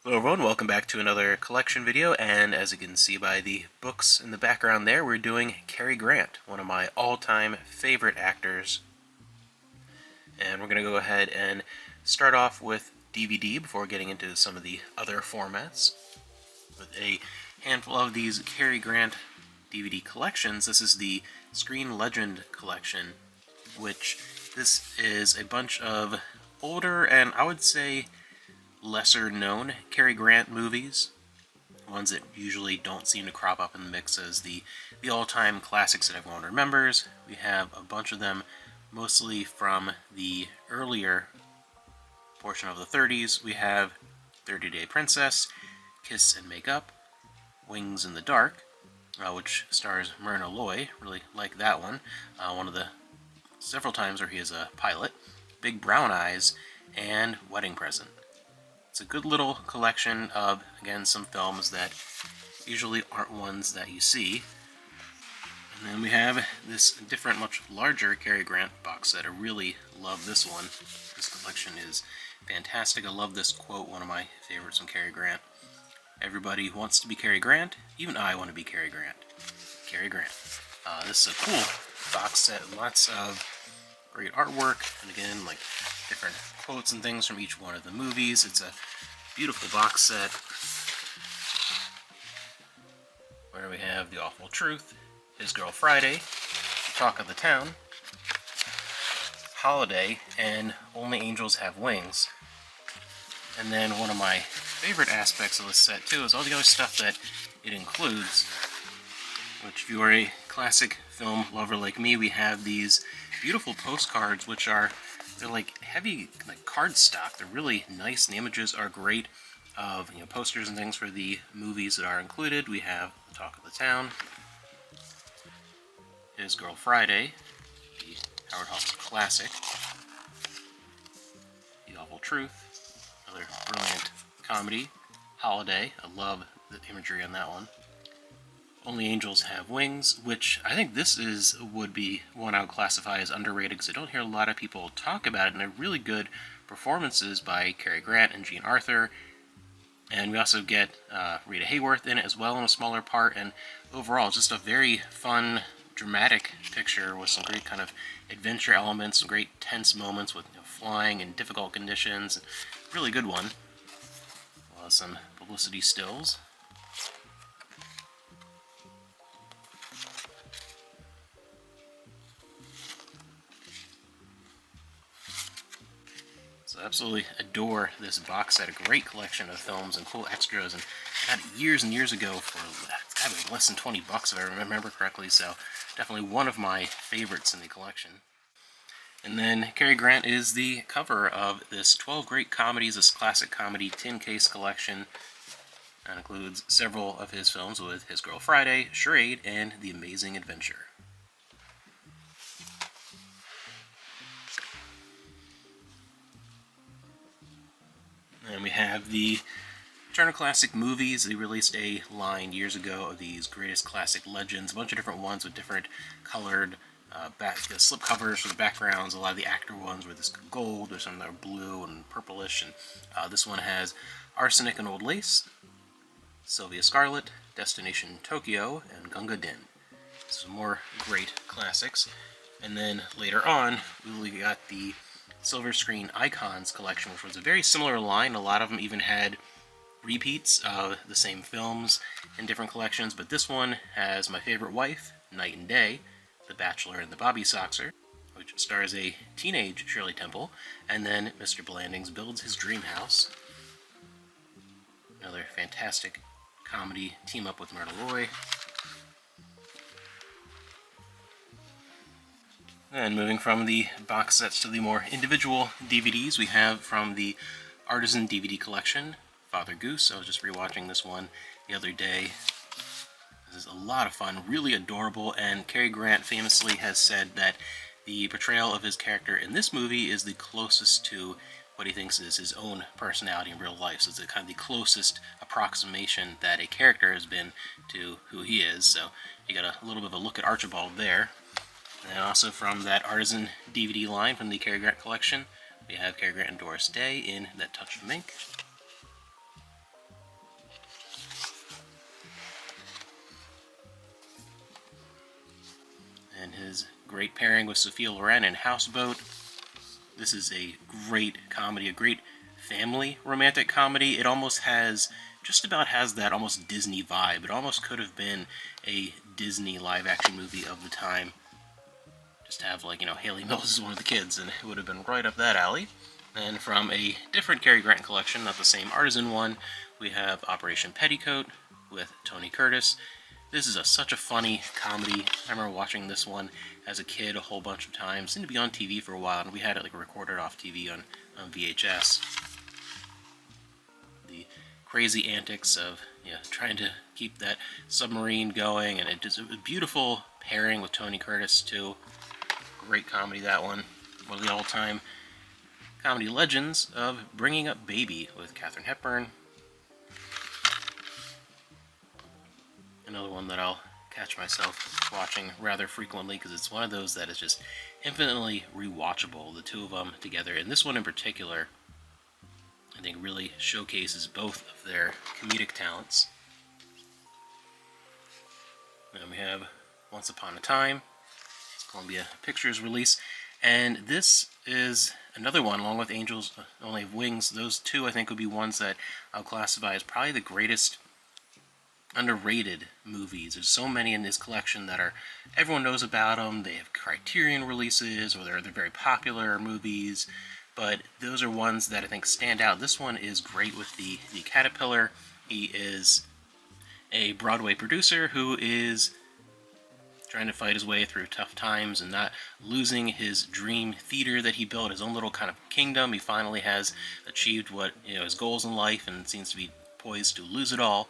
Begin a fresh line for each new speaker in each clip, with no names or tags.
Hello everyone, welcome back to another collection video, and as you can see by the books in the background there, we're doing Cary Grant, one of my all-time favorite actors. And we're going to go ahead and start off with DVD before getting into some of the other formats. With a handful of these Cary Grant DVD collections, this is the Screen Legend collection, which this is a bunch of older and I would say lesser known Cary Grant movies, ones that usually don't seem to crop up in the mix as the all-time classics that everyone remembers. We have a bunch of them, mostly from the earlier portion of the 30s. We have 30 Day Princess, Kiss and Make Up, Wings in the Dark, which stars Myrna Loy. Really like that one. One of the several times where he is a pilot. Big Brown Eyes, and Wedding Present. It's a good little collection of, again, some films that usually aren't ones that you see. And then we have this different, much larger Cary Grant box set. I really love this one. This collection is fantastic. I love this quote, one of my favorites from Cary Grant. Everybody wants to be Cary Grant. Even I want to be Cary Grant. Cary Grant. This is a cool box set. Lots of great artwork. And again, like different quotes and things from each one of the movies. It's a beautiful box set where we have The Awful Truth, His Girl Friday, Talk of the Town, Holiday, and Only Angels Have Wings. And then one of my favorite aspects of this set too is all the other stuff that it includes, which if you are a classic film lover like me, we have these beautiful postcards, which are they're like heavy, like cardstock. They're really nice, and the images are great of posters and things for the movies that are included. We have The Talk of the Town, His Girl Friday, the Howard Hawks classic, The Awful Truth, another brilliant comedy, Holiday. I love the imagery on that one. Only Angels Have Wings, which I think this would be one I would classify as underrated because I don't hear a lot of people talk about it, and they're really good performances by Cary Grant and Jean Arthur. And we also get Rita Hayworth in it as well in a smaller part, and overall just a very fun, dramatic picture with some great kind of adventure elements, some great tense moments with flying in difficult conditions. Really good one. Some publicity stills. So absolutely adore this box set. A great collection of films and cool extras, and I got it years and years ago for it's gotta be less than $20 if I remember correctly, so definitely one of my favorites in the collection. And then Cary Grant is the cover of this 12 Great Comedies, this classic comedy tin case collection. That includes several of his films with His Girl Friday, Charade, and The Amazing Adventure. And we have the Turner Classic Movies. They released a line years ago of these greatest classic legends, a bunch of different ones with different colored slip covers for the backgrounds. A lot of the actor ones were this gold, there's some that are blue and purplish, and this one has Arsenic and Old Lace, Sylvia Scarlett, Destination Tokyo, and Gunga Din. Some more great classics. And then later on, we got the Silver Screen Icons collection, which was a very similar line. A lot of them even had repeats of the same films in different collections, but this one has My Favorite Wife, Night and Day, The Bachelor and the Bobby Soxer, which stars a teenage Shirley Temple, and then Mr. Blandings Builds His Dream House. Another fantastic comedy team-up with Myrna Loy. And moving from the box sets to the more individual DVDs, we have from the Artisan DVD collection, Father Goose. I was just rewatching this one the other day. This is a lot of fun, really adorable, and Cary Grant famously has said that the portrayal of his character in this movie is the closest to what he thinks is his own personality in real life. So it's kind of the closest approximation that a character has been to who he is. So you got a little bit of a look at Archibald there. And also from that Artisan DVD line from the Cary Grant collection, we have Cary Grant and Doris Day in That Touch of Mink. his great pairing with Sophia Loren in Houseboat. This is a great comedy, a great family romantic comedy. It almost has, just about has that almost Disney vibe. It almost could have been a Disney live-action movie of the time. Just have, like, Haley Mills is one of the kids, and it would have been right up that alley. And from a different Cary Grant collection, not the same Artisan one, we have Operation Petticoat with Tony Curtis. This is such a funny comedy. I remember watching this one as a kid a whole bunch of times. It seemed to be on TV for a while, and we had it like recorded off TV on VHS. The crazy antics of trying to keep that submarine going, and it just a beautiful pairing with Tony Curtis too. Great comedy, that one. One of the all-time comedy legends of Bringing Up Baby with Katharine Hepburn. Another one that I'll catch myself watching rather frequently because it's one of those that is just infinitely rewatchable, the two of them together. And this one in particular, I think, really showcases both of their comedic talents. And we have Once Upon a Time, Columbia Pictures release, and this is another one, along with Angels Only Have Wings. Those two, I think, would be ones that I'll classify as probably the greatest underrated movies. There's so many in this collection that everyone knows about them. They have Criterion releases, or they're very popular movies, but those are ones that I think stand out. This one is great with the Caterpillar. He is a Broadway producer who is trying to fight his way through tough times and not losing his dream theater that he built, his own little kind of kingdom. He finally has achieved what his goals in life, and seems to be poised to lose it all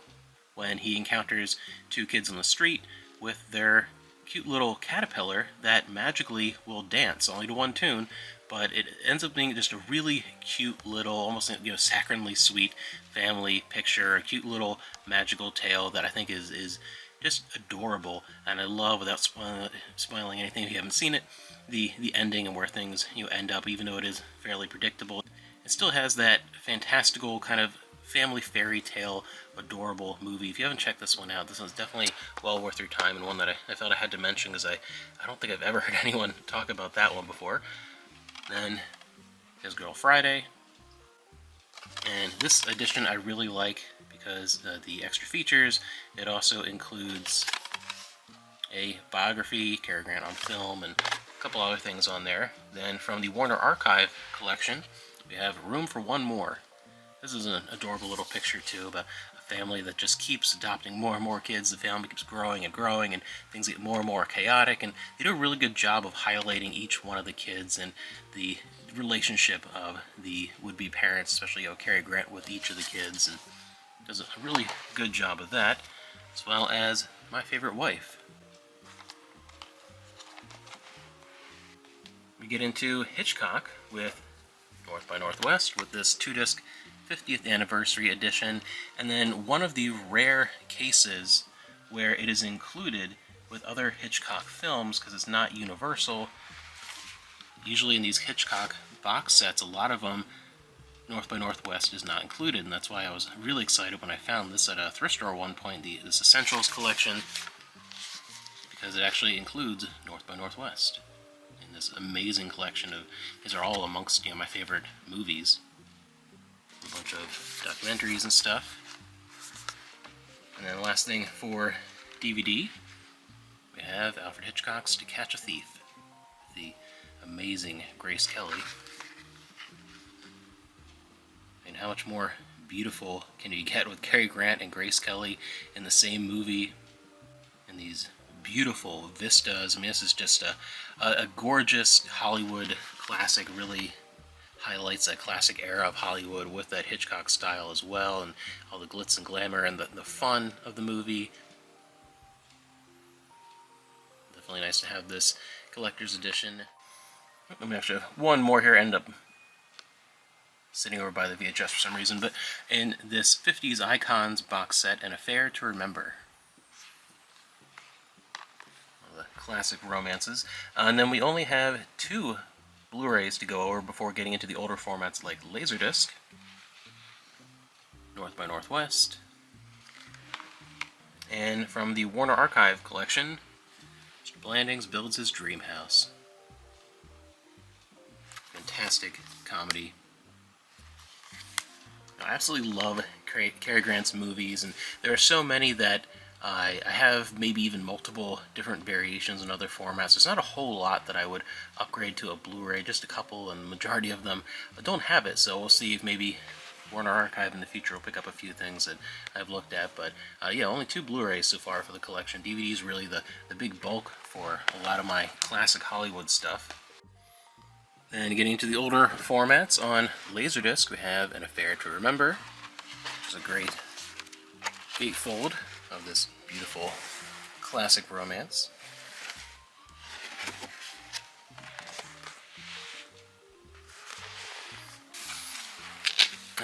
when he encounters two kids on the street with their cute little caterpillar that magically will dance, only to one tune, but it ends up being just a really cute little, almost saccharinely sweet family picture, a cute little magical tale that I think is just adorable. And I love, without spoiling anything if you haven't seen it, the ending and where things end up, even though it is fairly predictable. It still has that fantastical kind of family fairy tale, adorable movie. If you haven't checked this one out, this one's definitely well worth your time, and one that I felt I had to mention because I don't think I've ever heard anyone talk about that one before. Then His Girl Friday, and this edition I really like because the extra features. It also includes a biography, Cary Grant on film, and a couple other things on there. Then from the Warner Archive collection, we have Room for One More. This is an adorable little picture, too, about a family that just keeps adopting more and more kids. The family keeps growing and growing, and things get more and more chaotic. And they do a really good job of highlighting each one of the kids and the relationship of the would-be parents, especially Cary Grant with each of the kids, and does a really good job of that, as well as My Favorite Wife. We get into Hitchcock with North by Northwest with this 2-disc 50th anniversary edition, and then one of the rare cases where it is included with other Hitchcock films because it's not universal. Usually in these Hitchcock box sets, a lot of them, North by Northwest is not included, and that's why I was really excited when I found this at a thrift store at one point, this Essentials collection, because it actually includes North by Northwest in this amazing collection of. These are all amongst my favorite movies. A bunch of documentaries and stuff. And then the last thing for DVD, we have Alfred Hitchcock's To Catch a Thief, the amazing Grace Kelly. And how much more beautiful can you get with Cary Grant and Grace Kelly in the same movie, and these beautiful vistas. I mean, this is just a gorgeous Hollywood classic, really highlights that classic era of Hollywood with that Hitchcock style as well, and all the glitz and glamour and the fun of the movie. Definitely nice to have this collector's edition. Let me actually have one more here, end up sitting over by the VHS for some reason, but in this 50s Icons box set, An Affair to Remember. All the classic romances. And then we only have 2 Blu-rays to go over before getting into the older formats like LaserDisc, North by Northwest, and from the Warner Archive collection, Mr. Blandings builds his dream house. Fantastic comedy. I absolutely love Cary Grant's movies, and there are so many that I have maybe even multiple different variations in other formats. There's not a whole lot that I would upgrade to a Blu-ray, just a couple, and the majority of them don't have it, so we'll see if maybe Warner Archive in the future will pick up a few things that I've looked at, but yeah, only 2 Blu-rays so far for the collection. DVD is really the big bulk for a lot of my classic Hollywood stuff. And getting into the older formats, on LaserDisc we have An Affair to Remember, which is a great gatefold of this beautiful classic romance.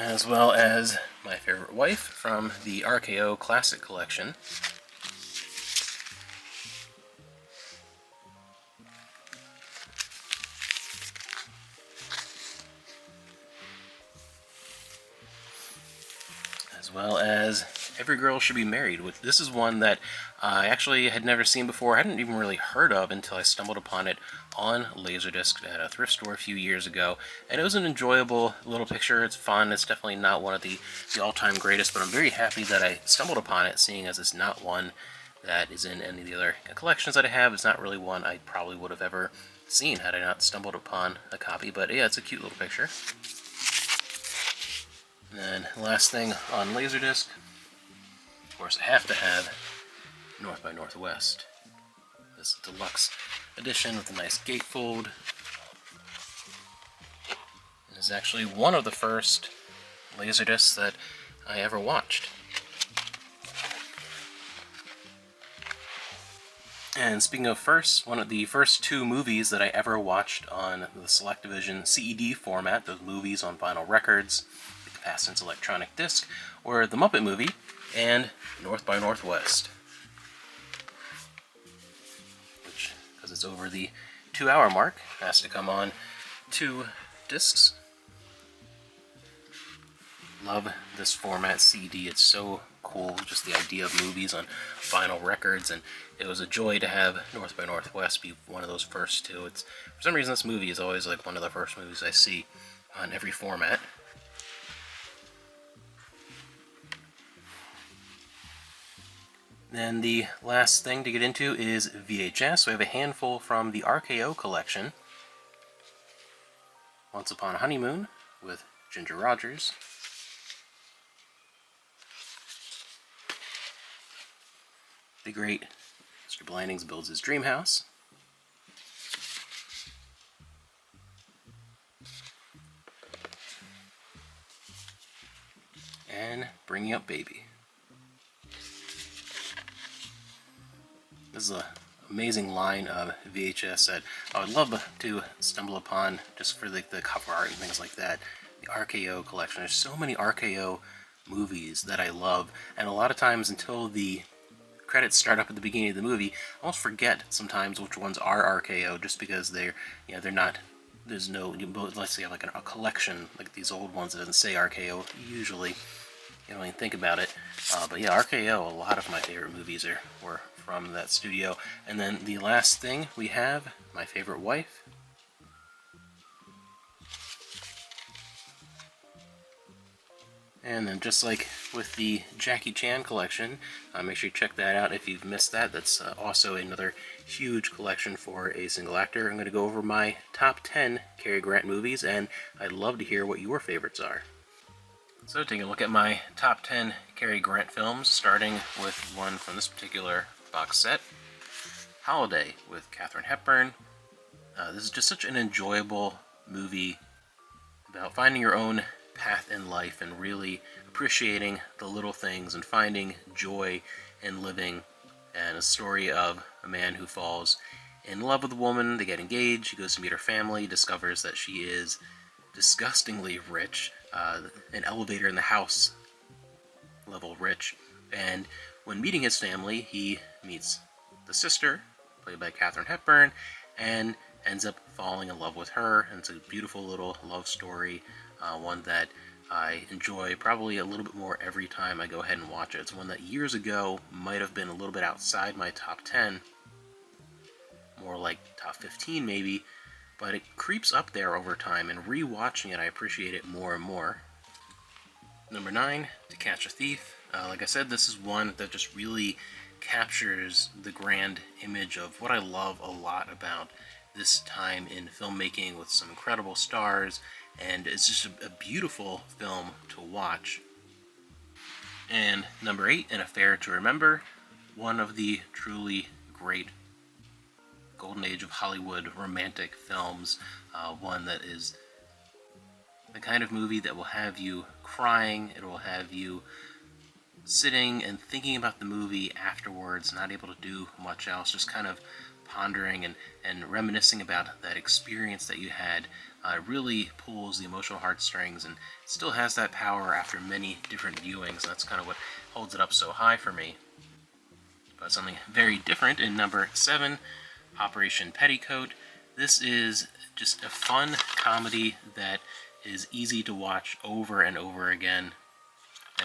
As well as My Favorite Wife from the RKO Classic Collection. As well as Every Girl Should Be Married. This is one that I actually had never seen before. I hadn't even really heard of until I stumbled upon it on LaserDisc at a thrift store a few years ago. And it was an enjoyable little picture. It's fun. It's definitely not one of the all-time greatest, but I'm very happy that I stumbled upon it, seeing as it's not one that is in any of the other collections that I have. It's not really one I probably would have ever seen had I not stumbled upon a copy. But yeah, it's a cute little picture. And then the last thing on LaserDisc, of course, I have to have North by Northwest. This deluxe edition with a nice gatefold. It is actually one of the first LaserDiscs that I ever watched. And speaking of first, one of the first 2 movies that I ever watched on the Select-Division CED format, those movies on vinyl records, the capacitance electronic disc, were The Muppet Movie and North by Northwest. Which, because it's over the 2-hour mark, has to come on 2 discs. Love this format CD. It's so cool, just the idea of movies on vinyl records, and it was a joy to have North by Northwest be one of those first 2. It's, for some reason, this movie is always like one of the first movies I see on every format. Then the last thing to get into is VHS. We have a handful from the RKO collection. Once Upon a Honeymoon with Ginger Rogers. The great Mr. Blandings Builds His Dream House. And Bringing Up Baby. This is an amazing line of VHS that I would love to stumble upon just for the cover art and things like that. The RKO collection. There's so many RKO movies that I love, and a lot of times until the credits start up at the beginning of the movie, I almost forget sometimes which ones are RKO, just because they're not. There's no, let's say, like a collection like these old ones that doesn't say RKO. Usually, you don't even think about it. But yeah, RKO. A lot of my favorite movies were from that studio. And then the last thing we have, My Favorite Wife. And then just like with the Jackie Chan collection, make sure you check that out if you've missed that. That's also another huge collection for a single actor. I'm going to go over my top 10 Cary Grant movies, and I'd love to hear what your favorites are. So taking a look at my top 10 Cary Grant films, starting with one from this particular box set, Holiday with Katharine Hepburn. This is just such an enjoyable movie about finding your own path in life and really appreciating the little things and finding joy in living, and a story of a man who falls in love with a woman. They get engaged, he goes to meet her family, discovers that she is disgustingly rich, an elevator in the house level rich, and when meeting his family he meets the sister, played by Katharine Hepburn, and ends up falling in love with her, and it's a beautiful little love story, one that I enjoy probably a little bit more every time I go ahead and watch it. It's one that years ago might have been a little bit outside my top 10, more like top 15 maybe, but it creeps up there over time, and re-watching it I appreciate it more and more. Number 9, To Catch a Thief. Like I said, this is one that just really captures the grand image of what I love a lot about this time in filmmaking, with some incredible stars, and it's just a beautiful film to watch. And number 8, An Affair to Remember, one of the truly great golden age of Hollywood romantic films, one that is the kind of movie that will have you crying, it will have you sitting and thinking about the movie afterwards, not able to do much else, just kind of pondering and reminiscing about that experience that you had. Really pulls the emotional heartstrings and still has that power after many different viewings. That's kind of what holds it up so high for me. But something very different in number 7, Operation Petticoat. This is just a fun comedy that is easy to watch over and over again.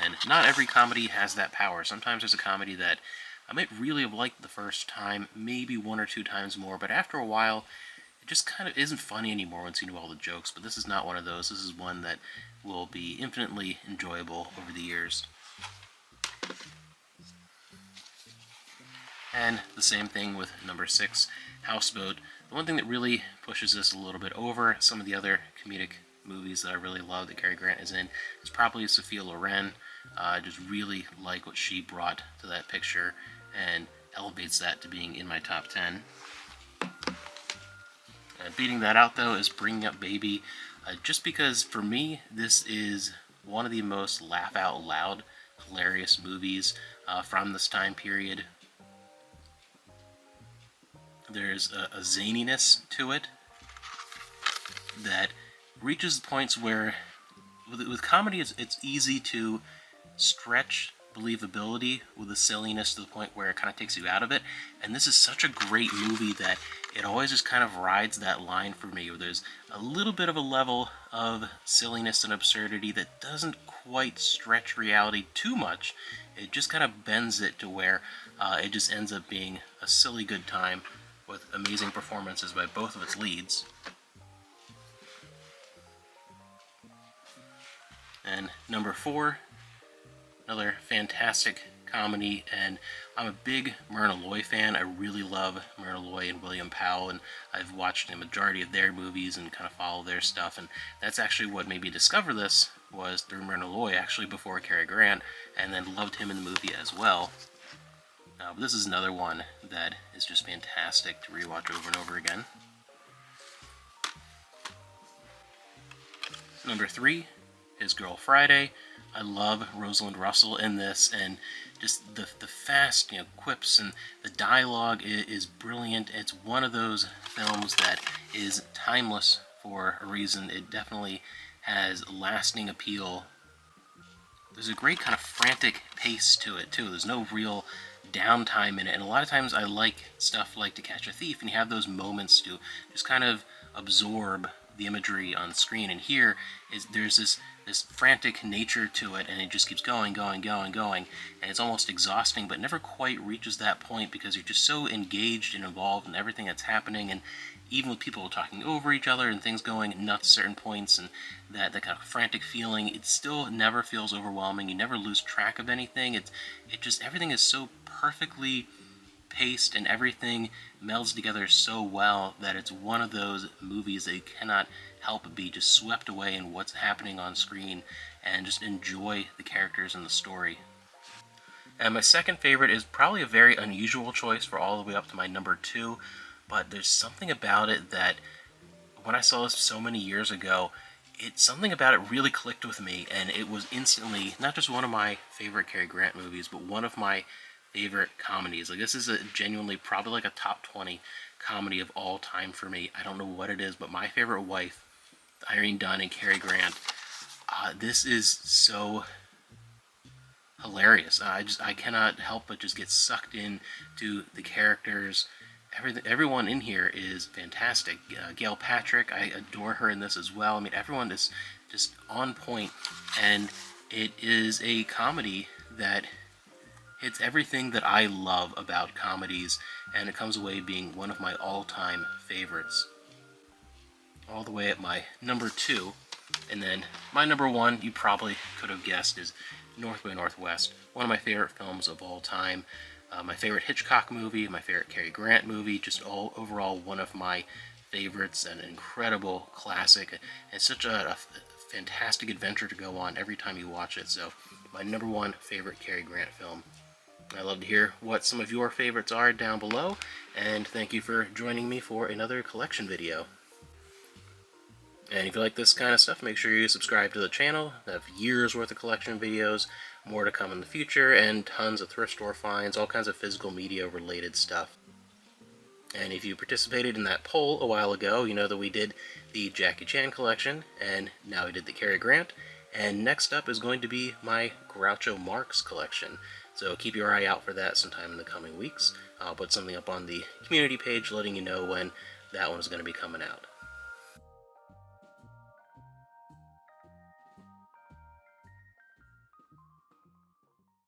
And not every comedy has that power. Sometimes there's a comedy that I might really have liked the first time, maybe 1 or 2 times more, but after a while, it just kind of isn't funny anymore once you know all the jokes. But this is not one of those. This is one that will be infinitely enjoyable over the years. And the same thing with number 6, Houseboat. The one thing that really pushes this a little bit over some of the other comedic movies that I really love that Cary Grant is in is probably Sophia Loren. I just really like what she brought to that picture and elevates that to being in my top 10. Beating that out, though, is Bringing Up Baby, just because for me this is one of the most laugh out loud hilarious movies from this time period. There's a zaniness to it that reaches points where with comedy it's easy to stretch believability with the silliness to the point where it kind of takes you out of it, and this is such a great movie that it always just kind of rides that line for me, where there's a little bit of a level of silliness and absurdity that doesn't quite stretch reality too much. It just kind of bends it to where it just ends up being a silly good time with amazing performances by both of its leads. And number 4, another fantastic comedy, and I'm a big Myrna Loy fan. I really love Myrna Loy and William Powell, and I've watched a majority of their movies and kind of follow their stuff, and that's actually what made me discover this, was through Myrna Loy, actually before Cary Grant, and then loved him in the movie as well. But this is another one that is just fantastic to rewatch over and over again. Number 3, His Girl Friday. I love Rosalind Russell in this, and just the fast quips and the dialogue is brilliant. It's one of those films that is timeless for a reason. It definitely has lasting appeal. There's a great kind of frantic pace to it too. There's no real downtime in it, and a lot of times I like stuff like To Catch a Thief, and you have those moments to just kind of absorb the imagery on screen, and here there's this frantic nature to it, and it just keeps going, and it's almost exhausting, but never quite reaches that point because you're just so engaged and involved in everything that's happening, and even with people talking over each other and things going nuts at certain points, and that kind of frantic feeling, it still never feels overwhelming. You never lose track of anything. It just, everything is so perfectly paced, and everything melds together so well that it's one of those movies that you cannot help but be just swept away in what's happening on screen and just enjoy the characters and the story. And my second favorite is probably a very unusual choice for all the way up to my number 2, but there's something about it that when I saw this so many years ago, something about it really clicked with me, and it was instantly not just one of my favorite Cary Grant movies, but one of my favorite comedies. Like, this is genuinely probably like a top 20 comedy of all time for me. I don't know what it is, but My Favorite Wife, Irene Dunne and Cary Grant, this is so hilarious. I cannot help but just get sucked in to the characters. Everyone in here is fantastic. Gail Patrick, I adore her in this as well. I mean, everyone is just on point, and it is a comedy that It's everything that I love about comedies, and it comes away being one of my all-time favorites. All the way at my number 2, and then my number 1, you probably could have guessed, is North by Northwest, one of my favorite films of all time. My favorite Hitchcock movie, my favorite Cary Grant movie, just all overall one of my favorites, an incredible classic, and such a fantastic adventure to go on every time you watch it. So my number 1 favorite Cary Grant film. I'd love to hear what some of your favorites are down below, and thank you for joining me for another collection video. And if you like this kind of stuff, make sure you subscribe to the channel. I have years worth of collection videos, more to come in the future, and tons of thrift store finds, all kinds of physical media related stuff. And if you participated in that poll a while ago, you know that we did the Jackie Chan collection, and now we did the Cary Grant, and next up is going to be my Groucho Marx collection. So keep your eye out for that sometime in the coming weeks. I'll put something up on the community page letting you know when that one is going to be coming out.